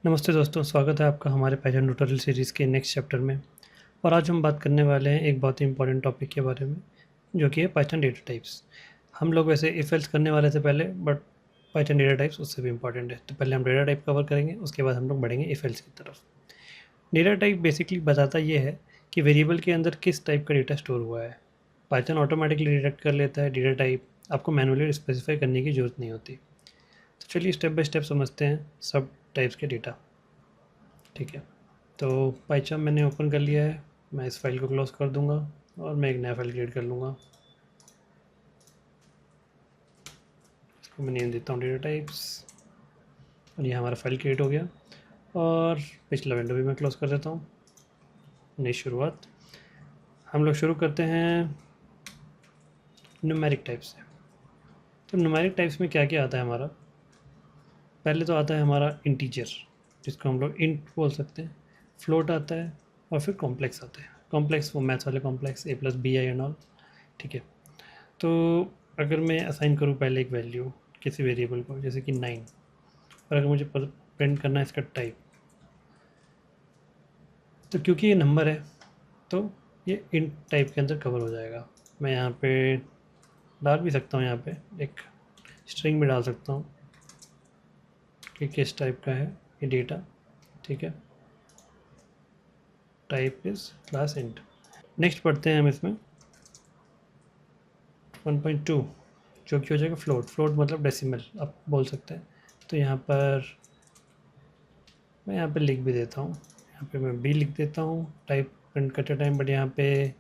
नमस्ते दोस्तों, स्वागत है आपका हमारे पाइथन ट्यूटोरियल सीरीज़ के नेक्स्ट चैप्टर में। और आज हम बात करने वाले हैं एक बहुत ही इंपॉर्टेंट टॉपिक के बारे में, जो कि है पाइथन डेटा टाइप्स। हम लोग वैसे इफ एल्स करने वाले थे पहले, बट पाइथन डेटा टाइप्स उससे भी इंपॉर्टेंट है। तो पहले हम डेटा टाइप कवर करेंगे, उसके बाद हम लोग बढ़ेंगे इफ एल्स की तरफ। डेटा टाइप बेसिकली बताता ये है कि वेरिएबल के अंदर किस टाइप का डेटा स्टोर हुआ है। पाइथन ऑटोमेटिकली डिटेक्ट कर लेता है डेटा टाइप, आपको मैनुअली स्पेसिफाई करने की ज़रूरत नहीं होती। तो चलिए स्टेप बाय स्टेप समझते हैं सब टाइप्स के डेटा। ठीक है, तो पाइथन मैंने ओपन कर लिया है। मैं इस फाइल को क्लोज कर दूंगा और मैं एक नया फाइल क्रिएट कर लूँगा। इसको मैं नेम देता हूँ डेटा टाइप्स, और ये हमारा फाइल क्रिएट हो गया। और पिछला विंडो भी मैं क्लोज कर देता हूँ। नई शुरुआत हम लोग शुरू करते हैं न्यूमेरिक टाइप से। तो न्यूमेरिक टाइप्स में क्या क्या आता है हमारा? पहले तो आता है हमारा इंटीजर, जिसको हम लोग इंट बोल सकते हैं। फ्लोट आता है, और फिर कॉम्प्लेक्स आता है। कॉम्प्लेक्स वो मैथ्स वाले complex, a plus b i and all. ठीक है, तो अगर मैं असाइन करूँ पहले एक वैल्यू किसी वेरिएबल को, जैसे कि 9, और अगर मुझे प्रिंट करना है इसका टाइप, तो क्योंकि ये नंबर है तो ये इंट टाइप के अंदर कवर हो जाएगा। मैं यहाँ पे डाल भी सकता हूँ, यहाँ पे एक स्ट्रिंग भी डाल सकता हूँ कि किस टाइप का है ये डेटा। ठीक है, type is class int. Next पढ़ते हैं हम इसमें 1.2, जो कि हो जाएगा फ्लोट। फ्लोट मतलब डेसिमल आप बोल सकते हैं। तो यहाँ पर मैं यहाँ पे लिख भी देता हूँ, यहाँ पे मैं बी लिख देता हूँ टाइप प्रिंट करते टाइम। बट यहाँ पे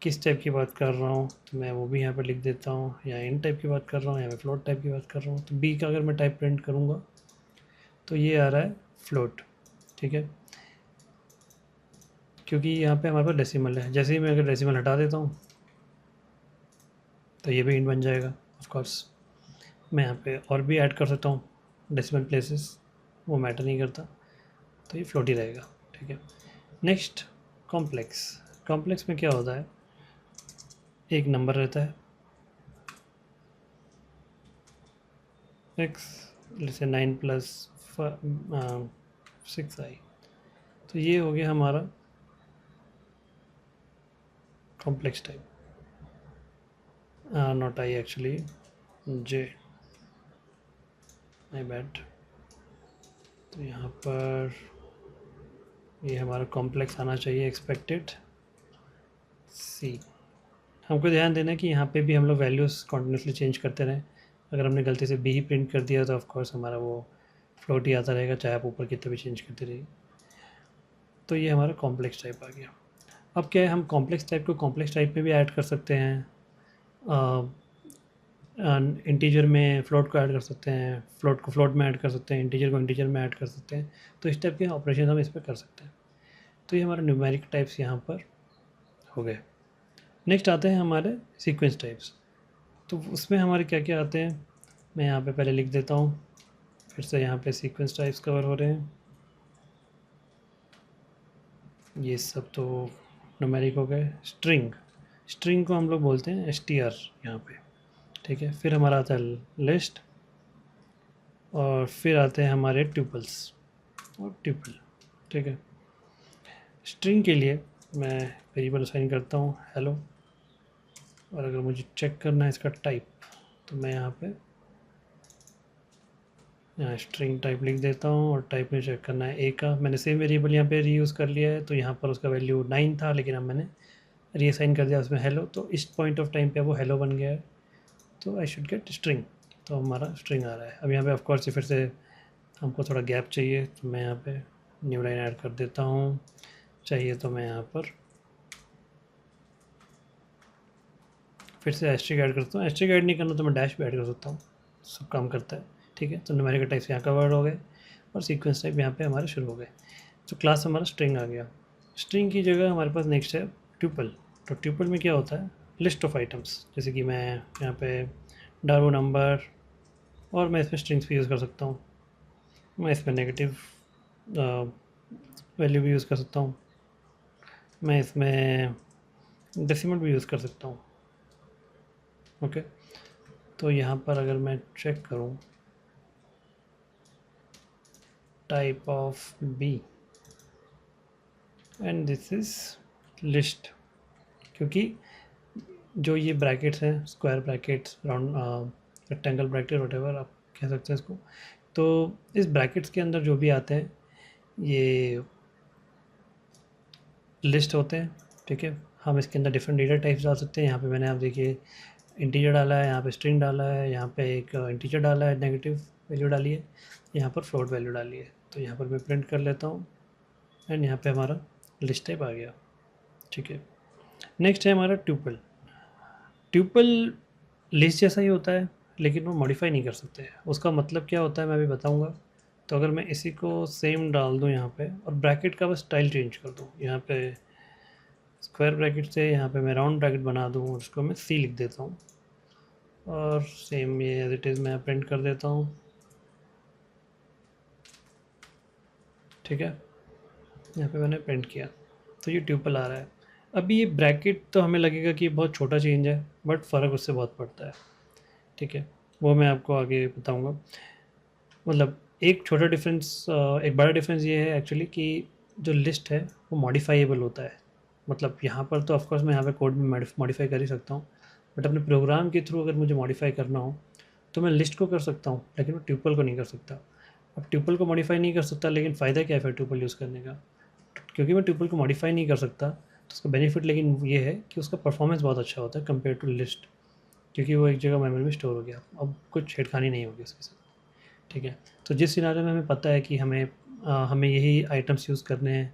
किस टाइप की बात कर रहा हूँ तो मैं वो भी यहाँ पे लिख देता हूँ। या इन टाइप की बात कर रहा हूँ या मैं फ्लोट टाइप की बात कर रहा हूँ, तो बी का अगर मैं टाइप प्रिंट करूँगा तो ये आ रहा है फ्लोट। ठीक है, क्योंकि यहाँ पे हमारे पास डेसिमल है। जैसे ही मैं अगर डेसिमल हटा देता हूँ तो ये भी इंट बन जाएगा। ऑफ कोर्स मैं यहाँ पे और भी ऐड कर सकता हूँ डेसिमल प्लेसेस, वो मैटर नहीं करता, तो ये फ्लोट ही रहेगा। ठीक है, नेक्स्ट कॉम्प्लेक्स। कॉम्प्लेक्स में क्या होता है, एक नंबर रहता है एक्स, जैसे 9 प्लस 6 आई। तो ये हो गया हमारा complex type. Not I actually, J, my bad. तो यहाँ पर ये हमारा कॉम्प्लेक्स आना चाहिए, एक्सपेक्टेड सी। हमको ध्यान देना है कि यहाँ पे भी हम लोग वैल्यूज़ कॉन्टिन्यूसली चेंज करते रहें। अगर हमने गलती से बी ही प्रिंट कर दिया तो ऑफकोर्स हमारा वो फ्लोट ही आता रहेगा, चाहे आप ऊपर कितना भी चेंज करते रहिए। तो ये हमारा कॉम्प्लेक्स टाइप आ गया। अब क्या है, हम कॉम्प्लेक्स टाइप को कॉम्प्लेक्स टाइप में भी ऐड कर सकते हैं, इंटीजर में फ्लोट को ऐड कर सकते हैं, फ्लोट को फ्लोट में ऐड कर सकते हैं, इंटीजर को इंटीजर में ऐड कर सकते हैं। तो इस टाइप के ऑपरेशन हम इस पर कर सकते हैं। तो ये हमारे न्यूमेरिक टाइप्स यहाँ पर हो गए। नेक्स्ट आते हैं हमारे सीक्वेंस टाइप्स। तो उसमें हमारे क्या क्या आते हैं, मैं यहाँ पे पहले लिख देता हूँ, फिर से यहाँ पे सीक्वेंस टाइप्स कवर हो रहे हैं। ये सब तो न्यूमेरिक हो गए। स्ट्रिंग, स्ट्रिंग को हम लोग बोलते हैं str यहाँ पे। ठीक है, फिर हमारा आता है लिस्ट, और फिर आते हैं हमारे ट्यूपल्स और ट्यूपल। ठीक है, स्ट्रिंग के लिए मैं वेरिएबल असाइन करता हूँ हेलो, और अगर मुझे चेक करना है इसका टाइप तो मैं यहाँ स्ट्रिंग टाइप लिख देता हूँ, और टाइप में चेक करना है ए का। मैंने सेम वेरिएबल यहाँ पे रीयूज़ कर लिया है, तो यहाँ पर उसका वैल्यू 9 था, लेकिन अब मैंने रीअसाइन कर दिया उसमें हेलो, तो इस पॉइंट ऑफ टाइम पे वो हेलो बन गया है। तो आई शुड गेट स्ट्रिंग, तो हमारा स्ट्रिंग आ रहा है। अब यहाँ पे ऑफ कोर्स फिर से हमको थोड़ा गैप चाहिए, तो मैं यहाँ पे न्यू लाइन ऐड कर देता हूँ। चाहिए तो मैं यहाँ पर फिर से एस्ट्रिक ऐड करता हूँ। एस्ट्रिक ऐड नहीं करना तो मैं डैश भी ऐड कर सकता हूँ, सब काम करता है। ठीक है, तो न्यूमेरिकल टाइप्स यहाँ कवर हो गए, और सीक्वेंस टाइप यहाँ पे हमारे शुरू हो गए। तो क्लास हमारा स्ट्रिंग आ गया। स्ट्रिंग की जगह हमारे पास नेक्स्ट है ट्यूपल। तो ट्यूपल में क्या होता है, लिस्ट ऑफ आइटम्स। जैसे कि मैं यहाँ पे डालूँ नंबर, और मैं इसमें स्ट्रिंग्स भी यूज़ कर सकता हूँ। मैं इसमें नेगेटिव वैल्यू भी यूज़ कर सकता हूँ। मैं इसमें डेसिमल भी यूज़ कर सकता हूँ। ओके, तो यहाँ पर अगर मैं चेक करूँ type of b and this is list, क्योंकि जो ये ब्रैकेट्स हैं, square brackets, round rectangle bracket, whatever आप कह सकते हैं इसको, तो इस ब्रैकेट्स के अंदर जो भी आते हैं ये लिस्ट होते हैं। ठीक है, हम इसके अंदर डिफरेंट डेटा टाइप्स डाल सकते हैं। यहाँ पे मैंने आप देखिए इंटीजर डाला है, यहाँ पे स्ट्रिंग डाला है, यहाँ पे एक इंटीजर डाला है, नेगेटिव वैल्यू डाली है, यहाँ पर फ्लोट वैल्यू डाली है। तो यहाँ पर मैं प्रिंट कर लेता हूँ एंड यहाँ पे हमारा लिस्ट टाइप आ गया। ठीक है, नेक्स्ट है हमारा ट्यूपल। ट्यूपल लिस्ट जैसा ही होता है लेकिन वो मॉडिफाई नहीं कर सकते। उसका मतलब क्या होता है मैं अभी बताऊँगा। तो अगर मैं इसी को सेम डाल दूँ यहाँ पे और ब्रैकेट का बस स्टाइल चेंज कर दूँ, यहाँ पे स्क्वायर ब्रैकेट से यहाँ पे मैं राउंड ब्रैकेट बना दूँ और उसको मैं सी लिख देता हूँ और सेम ये एज इट इज़ मैं प्रिंट कर देता हूँ। ठीक है, यहाँ पे मैंने प्रिंट किया तो ये ट्यूपल आ रहा है। अभी ये ब्रैकेट तो हमें लगेगा कि बहुत छोटा चेंज है, बट फ़र्क उससे बहुत पड़ता है। ठीक है, वो मैं आपको आगे बताऊँगा। मतलब एक छोटा डिफरेंस, एक बड़ा डिफरेंस ये है एक्चुअली कि जो लिस्ट है वो मॉडिफाइएबल होता है। मतलब यहाँ पर तो ऑफकोर्स मैं यहाँ पे कोड में मॉडिफाई कर ही सकता हूँ, बट अपने प्रोग्राम के थ्रू अगर मुझे मॉडिफाई करना हो तो मैं लिस्ट को कर सकता हूँ लेकिन मैं ट्यूपल को नहीं कर सकता। अब ट्यूपल को मॉडिफाई नहीं कर सकता लेकिन फ़ायदा क्या है फिर ट्यूपल यूज़ करने का, क्योंकि मैं ट्यूपल को मॉडिफाई नहीं कर सकता तो उसका बेनिफिट लेकिन ये है कि उसका परफॉर्मेंस बहुत अच्छा होता है कंपेयर टू लिस्ट, क्योंकि वो एक जगह मेमोरी में स्टोर हो गया, अब कुछ छेड़खानी नहीं होगी उसके साथ। ठीक है, तो जिस सिनारियो में हमें पता है कि हमें यही आइटम्स यूज़ करने हैं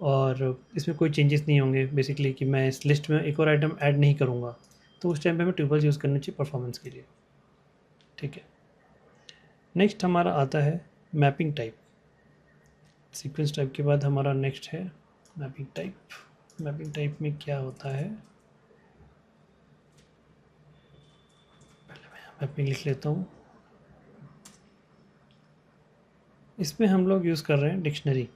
और इसमें कोई चेंजेस नहीं होंगे बेसिकली, कि मैं इस लिस्ट में एक और आइटम ऐड नहीं करूँगा, तो उस टाइम पे हमें ट्यूपल्स यूज़ करनी चाहिए परफॉर्मेंस के लिए। ठीक है, नेक्स्ट हमारा आता है मैपिंग टाइप। सीक्वेंस टाइप के बाद हमारा नेक्स्ट है मैपिंग टाइप। मैपिंग टाइप में क्या होता है, पहले मैं मैपिंग लिख लेता हूँ। इसमें हम लोग यूज़ कर रहे हैं डिक्शनरी,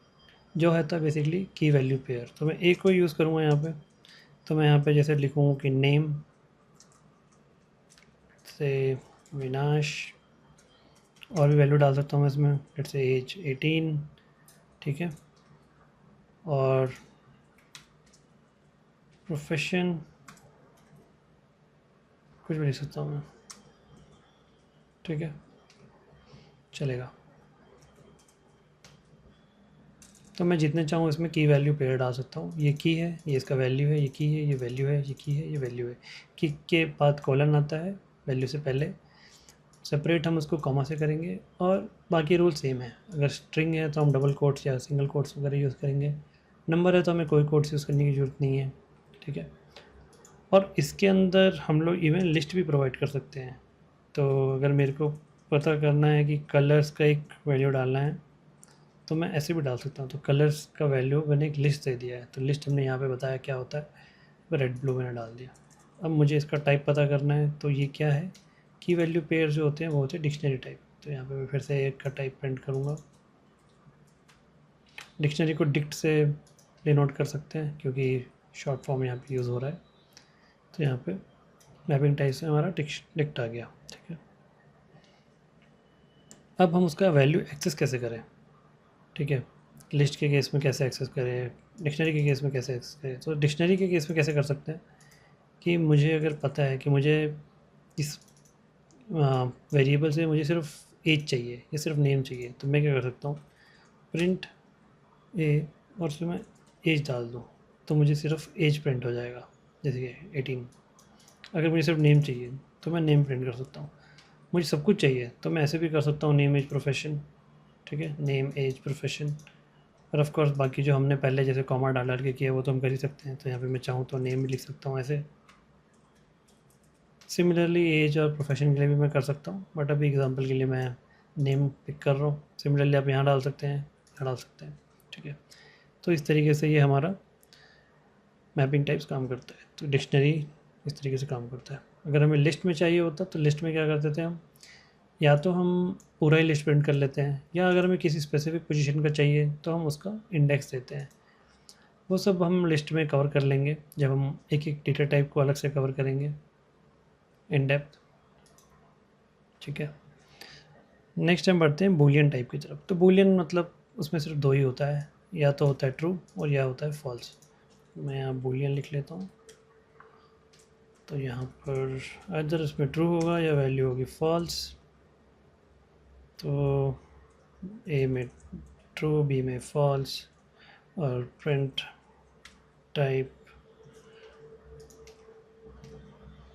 जो है था बेसिकली की वैल्यू पेयर। तो मैं एक को यूज़ करूँगा यहाँ पे, तो मैं यहाँ पे जैसे लिखूँ कि नेम से विनाश, और भी वैल्यू डाल सकता हूँ मैं इसमें, लेट्स से एज 18। ठीक है, और प्रोफेशन कुछ भी लिख सकता हूँ मैं। ठीक है, चलेगा। तो मैं जितने चाहूँ इसमें की वैल्यू पेयर डाल सकता हूँ। ये की है, ये इसका वैल्यू है, ये की है, ये वैल्यू है, ये की है, ये वैल्यू है। की के बाद कॉलन आता है वैल्यू से पहले, सेपरेट हम उसको कॉमा से करेंगे, और बाकी रूल सेम है। अगर स्ट्रिंग है तो हम डबल कोट्स या सिंगल कोट्स वगैरह यूज़ करेंगे, नंबर है तो हमें कोई कोट्स यूज़ करने की ज़रूरत नहीं है। ठीक है, और इसके अंदर हम लोग इवन लिस्ट भी प्रोवाइड कर सकते हैं। तो अगर मेरे को पता करना है कि कलर्स का एक वैल्यू डालना है तो मैं ऐसे भी डाल सकता हूँ। तो कलर्स का वैल्यू मैंने एक लिस्ट दे दिया है, तो लिस्ट हमने यहाँ पे बताया क्या होता है, रेड ब्लू मैंने डाल दिया। अब मुझे इसका टाइप पता करना है, तो ये क्या है, की वैल्यू पेयर जो होते हैं वो होते हैं डिक्शनरी टाइप। तो यहाँ पे मैं फिर से एक का टाइप प्रिंट करूँगा। डिक्शनरी को डिक्ट से डिनोट कर सकते हैं क्योंकि शॉर्ट फॉर्म यहाँ पे यूज़ हो रहा है। तो यहाँ पे मैपिंग टाइप से हमारा डिक्ट आ गया। ठीक है, अब हम उसका वैल्यू एक्सेस कैसे करें। ठीक है, लिस्ट के केस में कैसे एक्सेस करें, डिक्शनरी के केस में कैसे एक्सेस करें। तो डिक्शनरी के केस में कैसे कर सकते हैं कि मुझे अगर पता है कि मुझे इस वेरिएबल से मुझे सिर्फ एज चाहिए या सिर्फ नेम चाहिए, तो मैं क्या कर सकता हूँ, प्रिंट ए और उसमें मैं एज डाल दूँ, तो मुझे सिर्फ एज प्रिंट हो जाएगा, जैसे कि 18। अगर मुझे सिर्फ नेम चाहिए तो मैं नेम प्रिंट कर सकता हूँ। मुझे सब कुछ चाहिए तो मैं ऐसे भी कर सकता हूँ, नेम एज प्रोफेशन। ठीक है, नेम एज प्रोफेशन, और ऑफ कोर्स बाकी जो हमने पहले जैसे कॉमा डाल के किया वो तो हम कर ही सकते हैं। तो यहाँ पे मैं चाहूँ तो नेम भी लिख सकता हूँ ऐसे। सिमिलरली एज और प्रोफेशन के लिए भी मैं कर सकता हूँ, बट अभी एग्जांपल के लिए मैं नेम पिक कर रहा हूँ। सिमिलरली आप यहाँ डाल सकते हैं, यहाँ डाल सकते हैं। ठीक है, तो इस तरीके से ये हमारा मैपिंग टाइप्स काम करता है। तो डिक्शनरी इस तरीके से काम करता है। अगर हमें लिस्ट में चाहिए होता तो लिस्ट में क्या करते थे हम, या तो हम पूरा ही लिस्ट प्रिंट कर लेते हैं, या अगर हमें किसी स्पेसिफिक पोजीशन का चाहिए तो हम उसका इंडेक्स देते हैं। वो सब हम लिस्ट में कवर कर लेंगे जब हम एक एक डेटा टाइप को अलग से कवर करेंगे इन डेप्थ। ठीक है, नेक्स्ट टाइम बढ़ते हैं बूलियन टाइप की तरफ। तो बूलियन मतलब उसमें सिर्फ दो ही होता है, या तो होता है ट्रू और या होता है फॉल्स। मैं यहाँ बूलियन लिख लेता हूँ। तो यहाँ पर अदर इसमें ट्रू होगा या वैल्यू होगी फॉल्स। तो ए में ट्रू, बी में फॉल्स, और प्रिंट टाइप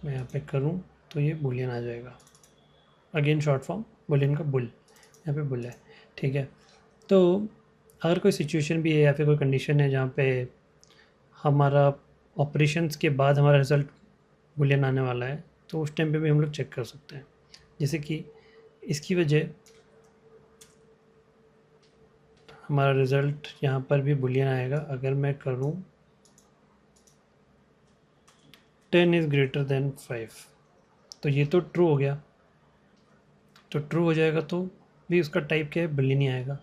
मैं यहाँ पे करूँ तो ये बूलियन आ जाएगा। अगेन शॉर्ट फॉर्म बूलियन का बुल, यहाँ पे बुल है, ठीक है। तो अगर कोई सिचुएशन भी है या फिर कोई कंडीशन है जहाँ पे हमारा ऑपरेशंस के बाद हमारा रिज़ल्ट बूलियन आने वाला है, तो उस टाइम पे भी हम लोग चेक कर सकते हैं। जैसे कि इसकी वजह हमारा रिज़ल्ट यहाँ पर भी बूलियन आएगा। अगर मैं करूँ 10 इज़ ग्रेटर देन 5, तो ये तो ट्रू हो गया। तो ट्रू हो जाएगा तो भी उसका टाइप क्या है, बूलियन ही आएगा,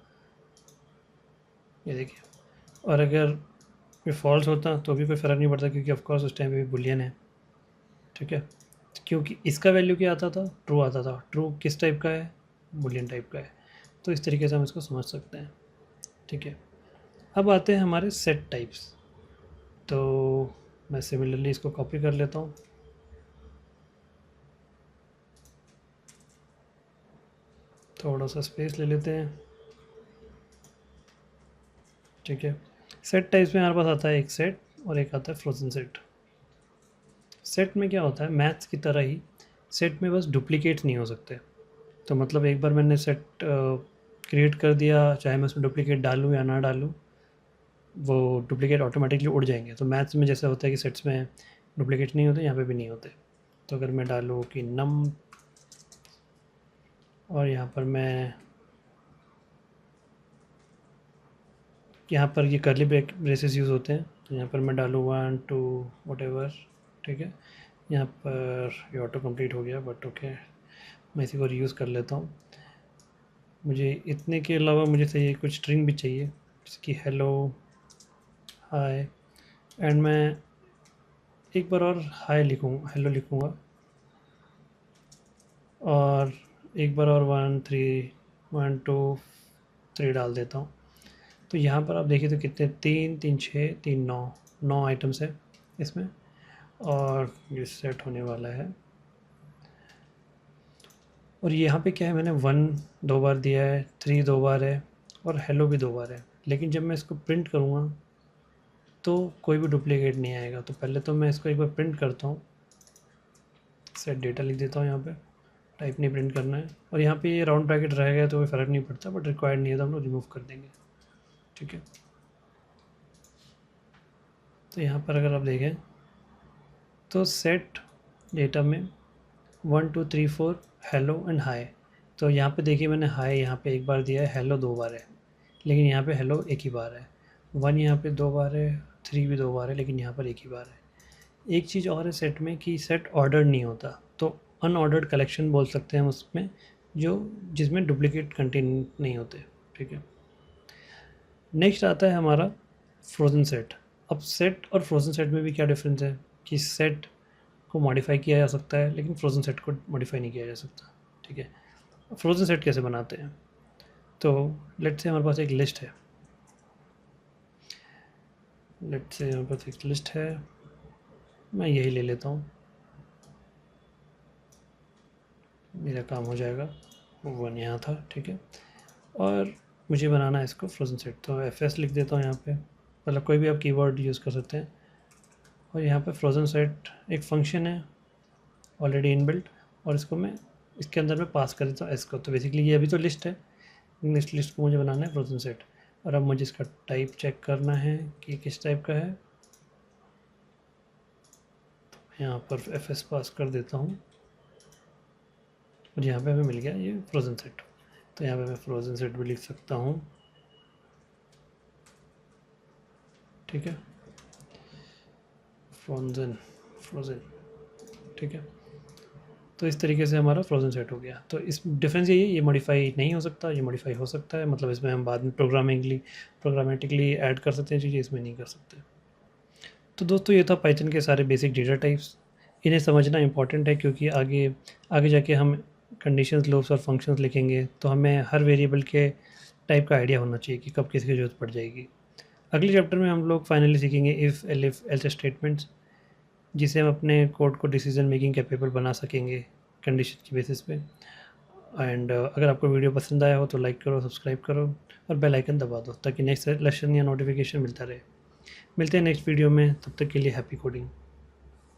ये देखिए। और अगर ये फॉल्स होता तो भी कोई फ़र्क नहीं पड़ता, क्योंकि ऑफकोर्स उस टाइम पे भी बूलियन है, ठीक है। क्योंकि इसका वैल्यू क्या आता था, ट्रू आता था। ट्रू किस टाइप का है, बूलियन टाइप का है। तो इस तरीके से हम इसको समझ सकते हैं, ठीक है। अब आते हैं हमारे सेट टाइप्स। तो मैं सिमिलरली इसको कॉपी कर लेता हूँ। थोड़ा सा स्पेस ले लेते हैं, ठीक है। सेट टाइप्स में हमारे पास आता है एक सेट और एक आता है फ्रोजन सेट। सेट में क्या होता है, मैथ्स की तरह ही सेट में बस डुप्लीकेट्स नहीं हो सकते। तो मतलब एक बार मैंने सेट क्रिएट कर दिया, चाहे मैं उसमें डुप्लीकेट डालूँ या ना डालूँ, वो डुप्लीकेट ऑटोमेटिकली उड़ जाएंगे। तो मैथ्स में जैसे होता है कि सेट्स में डुप्लीकेट नहीं होते, यहाँ पे भी नहीं होते। तो अगर मैं डालूँ कि नम, और यहाँ पर मैं यहाँ पर ये करली ब्रेसेस यूज़ होते हैं, तो यहाँ पर मैं डालूँ 1 2 वटेवर, ठीक है। यहाँ पर ये ऑटो कंप्लीट हो गया, बट ओके, मैं इसी को रीयूज़ कर लेता हूँ। मुझे इतने के अलावा मुझे चाहिए कुछ स्ट्रिंग भी चाहिए, जिसकी हेलो, हाय, एंड मैं एक बार और हाय लिखूँगा, हेलो लिखूँगा, और एक बार और 1 3 1 2 3 डाल देता हूँ। तो यहाँ पर आप देखिए तो कितने, 3 3 6 3 9 9 आइटम्स है इसमें, और ये सेट होने वाला है। और यहाँ पे क्या है, मैंने 1 2 बार दिया है, 3 2 बार है, और हेलो भी 2 बार है। लेकिन जब मैं इसको प्रिंट करूँगा तो कोई भी डुप्लीकेट नहीं आएगा। तो पहले तो मैं इसको एक बार प्रिंट करता हूँ, सेट डेटा लिख देता हूँ यहाँ पे, टाइप नहीं प्रिंट करना है। और यहाँ पे ये राउंड ब्रैकेट रह गया तो कोई फ़र्क नहीं पड़ता, बट रिक्वायर्ड नहीं है तो हम लोग रिमूव कर देंगे, ठीक है। तो यहाँ पर अगर आप देखें तो सेट डेटा में 1 2 3 4 हेलो एंड हाय। तो यहाँ पे देखिए मैंने हाय यहाँ पे एक बार दिया है, हेलो 2 बार है, लेकिन यहाँ पे हेलो एक ही बार है। 1 यहाँ पे 2 बार है, 3 भी 2 बार है, लेकिन यहाँ पर एक ही बार है। एक चीज़ और है सेट में कि सेट ऑर्डर नहीं होता, तो अनऑर्डर्ड कलेक्शन बोल सकते हैं हम उसमें, जो जिसमें डुप्लीकेट कंटेन नहीं होते, ठीक है। नेक्स्ट आता है हमारा फ्रोज़न सेट। अब सेट और फ्रोज़न सेट में भी क्या डिफरेंस है कि सेट को मॉडिफाई किया जा सकता है, लेकिन फ्रोज़न सेट को मॉडिफाई नहीं किया जा सकता, ठीक है। फ्रोज़न सेट कैसे बनाते हैं, तो लेट्स से हमारे पास एक लिस्ट है, लेट्स से हमारे पास एक लिस्ट है, मैं यही ले लेता हूँ, मेरा काम हो जाएगा। 1 यहाँ था, ठीक है। और मुझे बनाना है इसको फ्रोज़न सेट, तो एफ लिख देता हूँ यहाँ पे, मतलब कोई भी आप कीवर्ड यूज़ कर सकते हैं। और यहाँ पे फ्रोज़न सेट एक फंक्शन है ऑलरेडी इनबिल्ट, और इसको मैं इसके अंदर में पास कर देता हूँ एस को। तो बेसिकली ये अभी तो लिस्ट है, इस लिस्ट को मुझे बनाना है फ्रोज़न सेट। और अब मुझे इसका टाइप चेक करना है कि किस टाइप का है, तो यहाँ पर एफ एस पास कर देता हूँ, और यहाँ पे हमें मिल गया ये फ्रोज़न सेट। तो यहाँ पे मैं फ्रोज़न सेट भी लिख सकता हूँ, ठीक है, फ्रोज़न फ्रोज़न, ठीक है। तो इस तरीके से हमारा फ्रोज़न सेट हो गया। तो इस डिफरेंस यही है, ये मॉडिफाई नहीं हो सकता, ये मॉडिफाई हो सकता है, मतलब इसमें हम बाद में प्रोग्रामेटिकली ऐड कर सकते हैं चीज़ें, इसमें नहीं कर सकते। तो दोस्तों ये था पाइथन के सारे बेसिक डेटा टाइप्स। इन्हें समझना इंपॉर्टेंट है, क्योंकि आगे आगे जाके हम कंडीशंस, लूप्स और फंक्शंस लिखेंगे तो हमें हर वेरिएबल के टाइप का आइडिया होना चाहिए कि कब किसकी ज़रूरत पड़ जाएगी। अगले चैप्टर में हम लोग फाइनली सीखेंगे इफ़, एलिफ, एल्स स्टेटमेंट्स, जिससे हम अपने कोड को डिसीजन मेकिंग कैपेबल बना सकेंगे कंडीशन की बेसिस पे। एंड अगर आपको वीडियो पसंद आया हो तो लाइक करो, सब्सक्राइब करो और बेल आइकन दबा दो ताकि नेक्स्ट लेसन या नोटिफिकेशन मिलता रहे। मिलते हैं नेक्स्ट वीडियो में, तब तक के लिए हैप्पी कोडिंग।